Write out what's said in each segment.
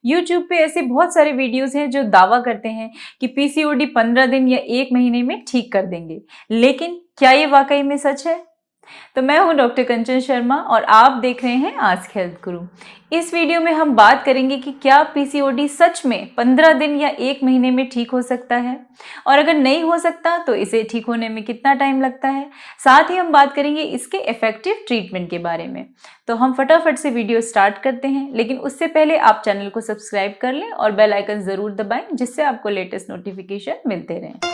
YouTube पे ऐसे बहुत सारे वीडियोस हैं जो दावा करते हैं कि पीसीओडी 15 दिन या 1 महीने में ठीक कर देंगे, लेकिन क्या ये वाकई में सच है? तो मैं हूं डॉक्टर कंचन शर्मा और आप देख रहे हैं आस्क हेल्थ गुरु। इस वीडियो में हम बात करेंगे कि क्या पीसीओडी सच में 15 दिन या 1 महीने में ठीक हो सकता है, और अगर नहीं हो सकता तो इसे ठीक होने में कितना टाइम लगता है। साथ ही हम बात करेंगे इसके इफेक्टिव ट्रीटमेंट के बारे में। तो हम फटाफट से वीडियो स्टार्ट करते हैं, लेकिन उससे पहले आप चैनल को सब्सक्राइब कर लें और बेल आइकन जरूर दबाएं, जिससे आपको लेटेस्ट नोटिफिकेशन मिलते रहें।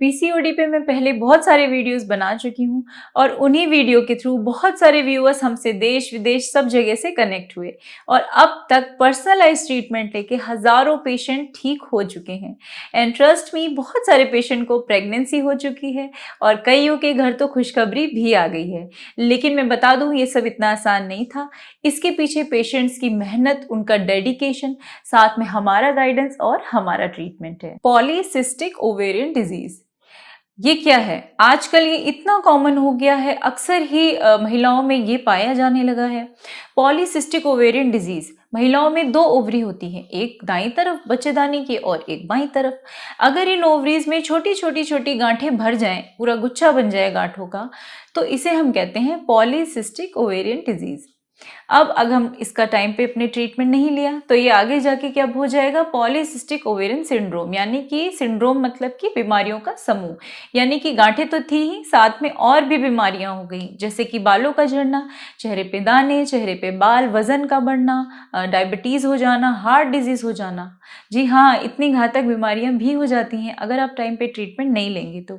पीसीओडी पे मैं पहले बहुत सारे वीडियोस बना चुकी हूँ और उन्हीं वीडियो के थ्रू बहुत सारे व्यूअर्स हमसे देश विदेश सब जगह से कनेक्ट हुए और अब तक पर्सनलाइज ट्रीटमेंट लेके हजारों पेशेंट ठीक हो चुके हैं। एंड ट्रस्ट मी, बहुत सारे पेशेंट को प्रेगनेंसी हो चुकी है और कईयों के घर तो खुशखबरी भी आ गई है। लेकिन मैं बता दूं, ये सब इतना आसान नहीं था। इसके पीछे पेशेंट्स की मेहनत, उनका डेडिकेशन, साथ में हमारा गाइडेंस और हमारा ट्रीटमेंट है। पॉलीसिस्टिक ओवेरियन डिजीज, ये क्या है? आजकल ये इतना कॉमन हो गया है, अक्सर ही महिलाओं में ये पाया जाने लगा है। पॉलीसिस्टिक ओवेरियन डिजीज, महिलाओं में 2 ओवरी होती हैं, एक दाईं तरफ बच्चेदानी की और एक बाईं तरफ। अगर इन ओवरीज में छोटी छोटी छोटी गांठें भर जाएं, पूरा गुच्छा बन जाए गांठों का, तो इसे हम कहते हैं पॉलीसिस्टिक ओवेरियन डिजीज। अब अगर हम इसका टाइम पे अपने ट्रीटमेंट नहीं लिया तो ये आगे जाके क्या हो जाएगा? पॉलीसिस्टिक ओवेरियन सिंड्रोम, यानी कि सिंड्रोम मतलब कि बीमारियों का समूह। यानी कि गांठें तो थी ही, साथ में और भी बीमारियां हो गई, जैसे कि बालों का झड़ना, चेहरे पे दाने, चेहरे पे बाल, वजन का बढ़ना, डायबिटीज हो जाना, हार्ट डिजीज हो जाना। जी हाँ, इतनी घातक बीमारियां भी हो जाती हैं अगर आप टाइम पे ट्रीटमेंट नहीं लेंगे तो।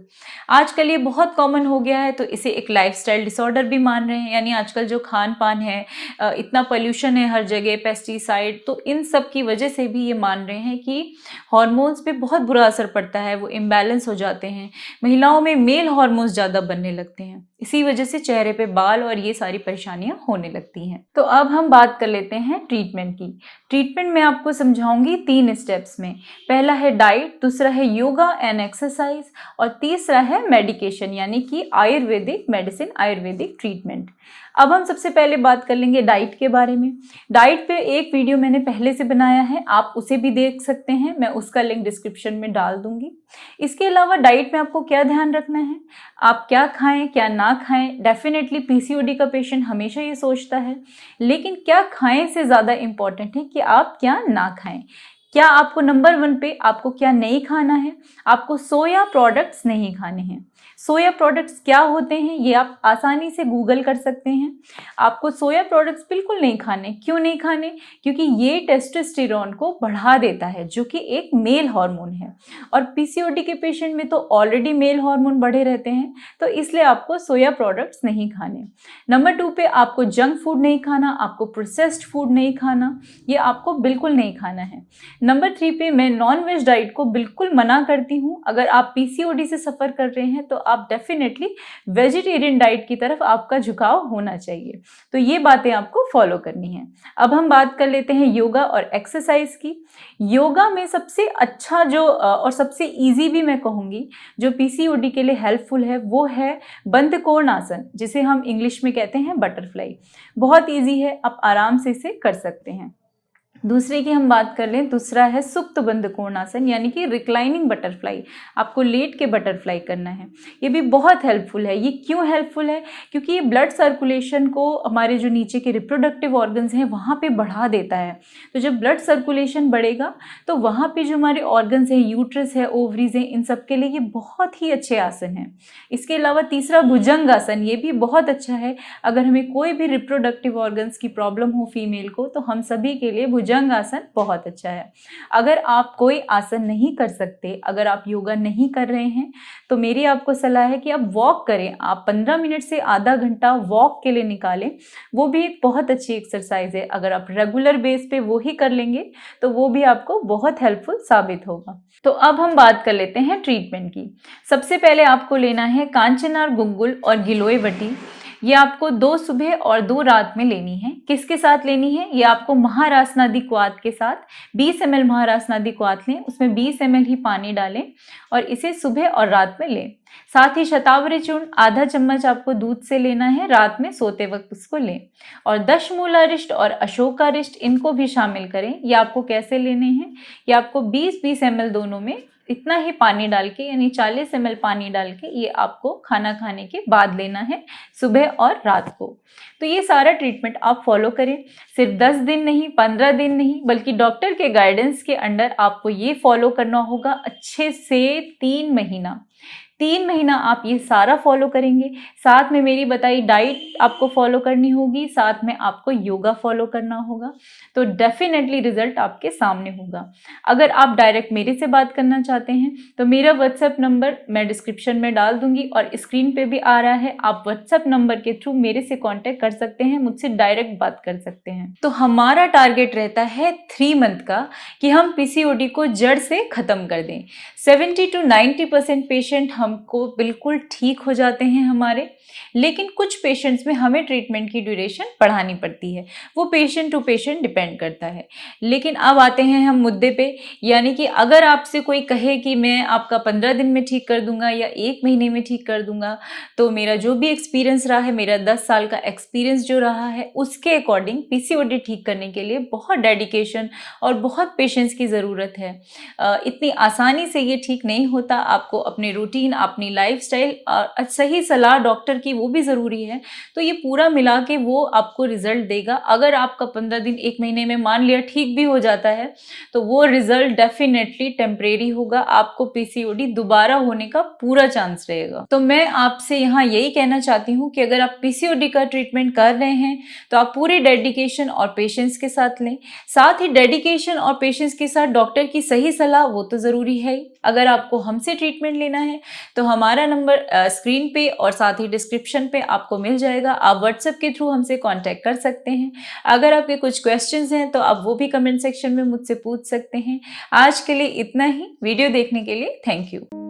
आजकल ये बहुत कॉमन हो गया है, तो इसे एक लाइफस्टाइल डिसऑर्डर भी मान रहे हैं। यानी आजकल जो खान पान है, इतना पोल्यूशन है हर जगह, पेस्टिसाइड, तो इन सब की वजह से भी ये मान रहे हैं कि हार्मोन्स पे बहुत बुरा असर पड़ता है, वो इम्बैलेंस हो जाते हैं। महिलाओं में मेल हार्मोन्स ज़्यादा बनने लगते हैं, इसी वजह से चेहरे पे बाल और ये सारी परेशानियां होने लगती हैं। तो अब हम बात कर लेते हैं ट्रीटमेंट की। ट्रीटमेंट में आपको समझाऊंगी 3 स्टेप्स में। पहला है डाइट, दूसरा है योगा एंड एक्सरसाइज, और तीसरा है मेडिकेशन, यानी कि आयुर्वेदिक मेडिसिन, आयुर्वेदिक ट्रीटमेंट। अब हम सबसे पहले बात कर लेंगे डाइट के बारे में। डाइट पे एक वीडियो मैंने पहले से बनाया है, आप उसे भी देख सकते हैं, मैं उसका लिंक डिस्क्रिप्शन में डाल दूंगी। इसके अलावा डाइट में आपको क्या ध्यान रखना है, आप क्या खाएं क्या ना खाएं। डेफिनेटली पीसीओडी का पेशेंट हमेशा ये सोचता है, लेकिन क्या खाएं से ज़्यादा इम्पॉर्टेंट है कि आप क्या ना खाएं। क्या आपको नंबर 1 पे आपको क्या नहीं खाना है? आपको सोया प्रोडक्ट्स नहीं खाने हैं। सोया प्रोडक्ट्स क्या होते हैं ये आप आसानी से गूगल कर सकते हैं। आपको सोया प्रोडक्ट्स बिल्कुल नहीं खाने। क्यों नहीं खाने? क्योंकि ये टेस्टोस्टेरोन को बढ़ा देता है, जो कि एक मेल हार्मोन है, और पीसीओडी के पेशेंट में तो ऑलरेडी मेल हार्मोन बढ़े रहते हैं, तो इसलिए आपको सोया प्रोडक्ट्स नहीं खाने। नंबर 2 पे आपको जंक फूड नहीं खाना, आपको प्रोसेस्ड फूड नहीं खाना, ये आपको बिल्कुल नहीं खाना है। नंबर 3 पे मैं नॉन वेज डाइट को बिल्कुल मना करती हूँ। अगर आप पीसीओडी से सफ़र कर रहे हैं तो आप डेफिनेटली वेजिटेरियन डाइट की तरफ आपका झुकाव होना चाहिए। तो ये बातें आपको फॉलो करनी है। अब हम बात कर लेते हैं योगा और एक्सरसाइज की। योगा में सबसे अच्छा जो और सबसे इजी भी मैं कहूँगी, जो पीसीओडी के लिए हेल्पफुल है, वो है बंद कोण आसन, जिसे हम इंग्लिश में कहते हैं बटरफ्लाई। बहुत ईजी है, आप आराम से इसे कर सकते हैं। दूसरे की हम बात कर लें, दूसरा है सुप्त बंद कोणासन, यानी कि रिक्लाइनिंग बटरफ्लाई। आपको लेट के बटरफ्लाई करना है। ये भी बहुत हेल्पफुल है। ये क्यों हेल्पफुल है? क्योंकि ये ब्लड सर्कुलेशन को हमारे जो नीचे के रिप्रोडक्टिव ऑर्गन्स हैं वहाँ पे बढ़ा देता है। तो जब ब्लड सर्कुलेशन बढ़ेगा तो वहाँ पे जो हमारे ऑर्गन्स हैं, यूट्रस है, ओवरीज हैं, इन सब के लिए ये बहुत ही अच्छे आसन हैं। इसके अलावा तीसरा भुजंग आसन, ये भी बहुत अच्छा है। अगर हमें कोई भी रिप्रोडक्टिव ऑर्गन्स की प्रॉब्लम हो फीमेल को, तो हम सभी के लिए भुजंग आसन बहुत अच्छा है। अगर आप कोई आसन नहीं कर सकते, अगर आप योगा नहीं कर रहे हैं, तो मेरी आपको सलाह है कि आप वॉक करें। आप 15 मिनट से आधा घंटा वॉक के लिए निकालें, वो भी एक बहुत अच्छी एक्सरसाइज है। अगर आप रेगुलर बेस पे वो ही कर लेंगे तो वो भी आपको बहुत हेल्पफुल साबित होगा। तो अब हम बात कर लेते हैं ट्रीटमेंट की। सबसे पहले आपको लेना है कांचनार गुग्गुल और गिलोय वटी। ये आपको 2 सुबह और 2 रात में लेनी है। किसके साथ लेनी है? ये आपको महारासनादि क्वाथ के साथ 20 ml महारासनादि क्वाथ लें, उसमें 20 ml ही पानी डालें और इसे सुबह और रात में लें। साथ ही शतावरी चूर्ण आधा चम्मच आपको दूध से लेना है, रात में सोते वक्त उसको लें। और दशमूलारिष्ट और अशोकारिष्ट इनको भी शामिल करें। ये आपको कैसे लेने हैं, ये आपको 20-20 ml दोनों में इतना ही पानी डाल के, यानी 40 ml पानी डाल के ये आपको खाना खाने के बाद लेना है, सुबह और रात को। तो ये सारा ट्रीटमेंट आप फॉलो करें, सिर्फ 10 दिन नहीं, 15 दिन नहीं, बल्कि डॉक्टर के गाइडेंस के अंडर आपको ये फॉलो करना होगा अच्छे से 3 महीना। 3 महीना आप ये सारा फॉलो करेंगे। साथ में मेरी बताई डाइट आपको फॉलो करनी होगी, साथ में आपको योगा फॉलो करना होगा, तो डेफिनेटली रिजल्ट आपके सामने होगा। अगर आप डायरेक्ट मेरे से बात करना चाहते हैं तो मेरा व्हाट्सएप नंबर मैं डिस्क्रिप्शन में डाल दूंगी और स्क्रीन पे भी आ रहा है। आप व्हाट्सएप नंबर के थ्रू मेरे से कांटेक्ट कर सकते हैं, मुझसे डायरेक्ट बात कर सकते हैं। तो हमारा टारगेट रहता है 3 मंथ का कि हम पीसीओडी को जड़ से खत्म कर दें। 70 to 90% पेशेंट हमको बिल्कुल ठीक हो जाते हैं हमारे, लेकिन कुछ पेशेंट्स में हमें ट्रीटमेंट की ड्यूरेशन बढ़ानी पड़ती है, वो पेशेंट टू पेशेंट डिपेंड करता है। लेकिन अब आते हैं हम मुद्दे पे, यानी कि अगर आपसे कोई कहे कि मैं आपका 15 दिन में ठीक कर दूंगा या 1 महीने में ठीक कर दूंगा, तो मेरा जो भी एक्सपीरियंस रहा है, मेरा 10 साल का एक्सपीरियंस जो रहा है, उसके अकॉर्डिंग पीसीओडी ठीक करने के लिए बहुत डेडिकेशन और बहुत पेशेंस की ज़रूरत है। इतनी आसानी से ये ठीक नहीं होता। आपको अपने रूटीन, अपनी लाइफस्टाइल और सही सलाह डॉक्टर की वो भी ज़रूरी है। तो ये पूरा मिला के वो आपको रिजल्ट देगा। अगर आपका 15 दिन 1 महीने में मान लिया ठीक भी हो जाता है, तो वो रिजल्ट डेफिनेटली टेम्परेरी होगा। आपको पीसीओडी दोबारा होने का पूरा चांस रहेगा। तो मैं आपसे यहाँ यही कहना चाहती हूँ कि अगर आप पीसीओडी का ट्रीटमेंट कर रहे हैं तो आप पूरे डेडिकेशन और पेशेंस के साथ लें। साथ ही डेडिकेशन और पेशेंस के साथ डॉक्टर की सही सलाह वो तो ज़रूरी है ही। अगर आपको हमसे ट्रीटमेंट लेना है तो हमारा नंबर स्क्रीन पे और साथ ही डिस्क्रिप्शन पे आपको मिल जाएगा। आप व्हाट्सएप के थ्रू हमसे कांटेक्ट कर सकते हैं। अगर आपके कुछ क्वेश्चंस हैं तो आप वो भी कमेंट सेक्शन में मुझसे पूछ सकते हैं। आज के लिए इतना ही। वीडियो देखने के लिए थैंक यू।